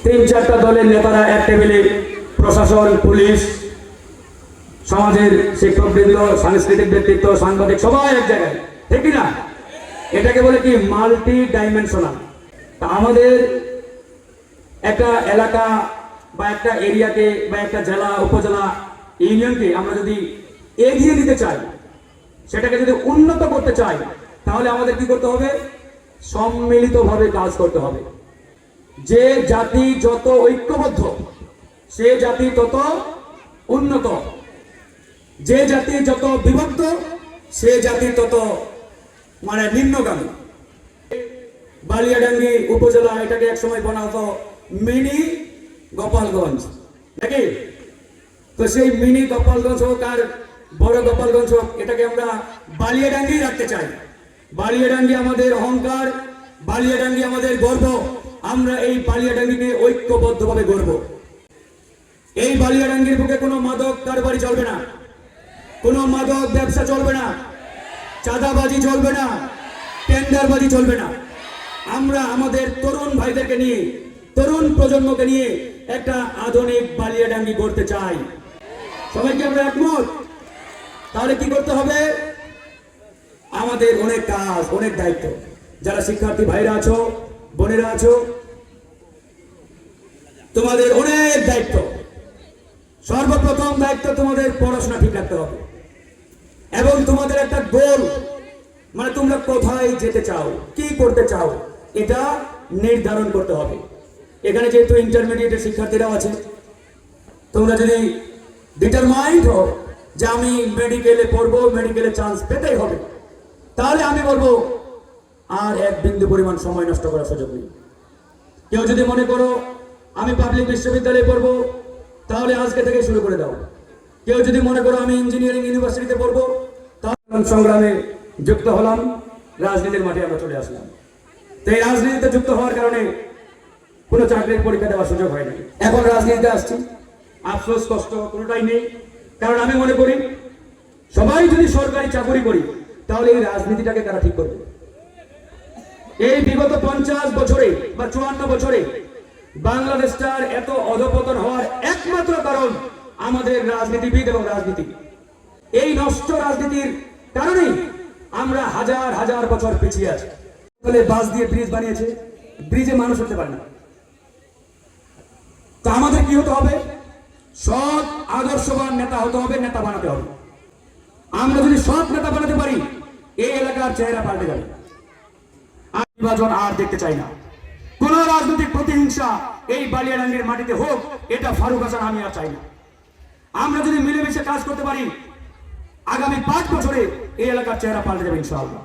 3-4টা দলের নেতারা এক টেবিলে, প্রশাসন, পুলিশ, সমাজের শিক্ষকবৃন্দ, সাংস্কৃতিক ব্যক্তিত্ব, সাংবাদিক, সবাই এক জায়গায়, ঠিক না? এটাকে বলে কি মাল্টি ডাইমেনশনাল। তা আমাদের একটা এলাকা বা একটা এরিয়াকে বা একটা জেলা, উপজেলা, ইউনিয়নকে আমরা যদি এগিয়ে নিতে চাই, সেটাকে যদি উন্নত করতে চাই, তাহলে আমাদের কি করতে হবে? সম্মিলিতভাবে কাজ করতে হবে। যে জাতি যত ঐক্যবদ্ধ, সে জাতি তত উন্নত। যে জাতি যত বিভক্ত, সে জাতি তত নিম্নগামী। বালিয়াডাঙ্গি উপজেলা, এটাকে একসময় বলা হতো মিনি গোপালগঞ্জ, নাকি? তো সেই মিনি গোপালগঞ্জ হোক আর বড় গোপালগঞ্জ হোক, এটাকে আমরা বালিয়াডাঙ্গি রাখতে চাই। বালিয়াডাঙ্গি আমাদের অহংকার, বালিয়াডাঙ্গি আমাদের গর্ব। আমরা এই বালিয়াডাঙ্গিকে ঐক্যবদ্ধভাবে গর্ব। এই বালিয়াডাঙ্গির বুকে কোনো মাদক কারবারি চলবে না, কোনো মাদক ব্যবসা চলবে না, চাঁদাবাজি চলবে না, টেন্ডারবাজি চলবে না। আমরা আমাদের তরুণ ভাইদেরকে নিয়ে, তরুণ প্রজন্মকে নিয়ে একটা আধুনিক বালিয়াডাঙ্গি গড়তে চাই। সবাইকে আমরা একমত? তাহলে কি করতে হবে? আমাদের অনেক কাজ, অনেক দায়িত্ব। যারা শিক্ষার্থী ভাইরা আছো, বোনেরা আছো, তোমাদের অনেক দায়িত্ব। সর্বপ্রথম দায়িত্ব তোমাদের পড়াশোনা ঠিক রাখতে হবে এবং তোমাদের একটা গোল, তোমরা কোথায় যেতে চাও, কি করতে চাও, এটা নির্ধারণ করতে হবে। এখানে যেহেতু ইন্টারমিডিয়েটের শিক্ষার্থীরাও আছে, তোমরা যদি ডিটারমাইন্ড হও যে আমি মেডিকেলে পড়বো, মেডিকেলে চান্স পেতেই হবে, তাহলে আমি বলবো আর এক বিন্দু পরিমাণ সময় নষ্ট করার সুযোগ নেই। কেউ যদি মনে করো আমি পাবলিক বিশ্ববিদ্যালয়ে পড়বো, তাহলে আজকে থেকে শুরু করে দাও। কেউ যদি মনে করো আমি ইঞ্জিনিয়ারিং ইউনিভার্সিটিতে পড়বো, তাহলে সংগ্রামে যুক্ত হলাম, রাজনীতির মাঠে আমরা চলে আসলাম। তো এই রাজনীতিতে যুক্ত হওয়ার কারণে কোনো চাকরির পরীক্ষা দেওয়ার সুযোগ হয়নি। এখন রাজনীতিতে আসছি, আফসোস কষ্ট কোনোটাই নেই। কারণ আমি মনে করি সবাই যদি সরকারি চাকরি করি, তাহলে এই রাজনীতিটাকে তারা ঠিক করবে। এই বিগত 50 বছরে বা 54 বছরে বাংলাদেশটার এত অধপতন হওয়ার একমাত্র কারণ আমাদের রাজনীতিবিদ এবং রাজনীতি। এই নষ্ট রাজনীতির কারণেই আমরা হাজার হাজার বছর পিছিয়ে আছি। বাস দিয়ে ব্রিজ বানিয়েছে, ব্রিজে মানুষ উঠতে পারে না। তা আমাদের কি হতে হবে? সৎ আদর্শবান নেতা হতে হবে, নেতা বানাতে হবে। আমরা যদি সৎ নেতা বানাতে পারি, এই এলাকার চেহারা পাল্টে যাবে। নির্বাচন আর দেখতে চাই না। কোন রাজনৈতিক প্রতিহিংসা এই বালিয়াডাঙ্গির মাটিতে হোক, এটা ফারুক হাসান আমি আর চাই না। আমরা যদি মিলেমিশে কাজ করতে পারি, আগামী 5 বছরে এই এলাকার চেহারা পাল্টে যাবে ইনশাআল্লাহ।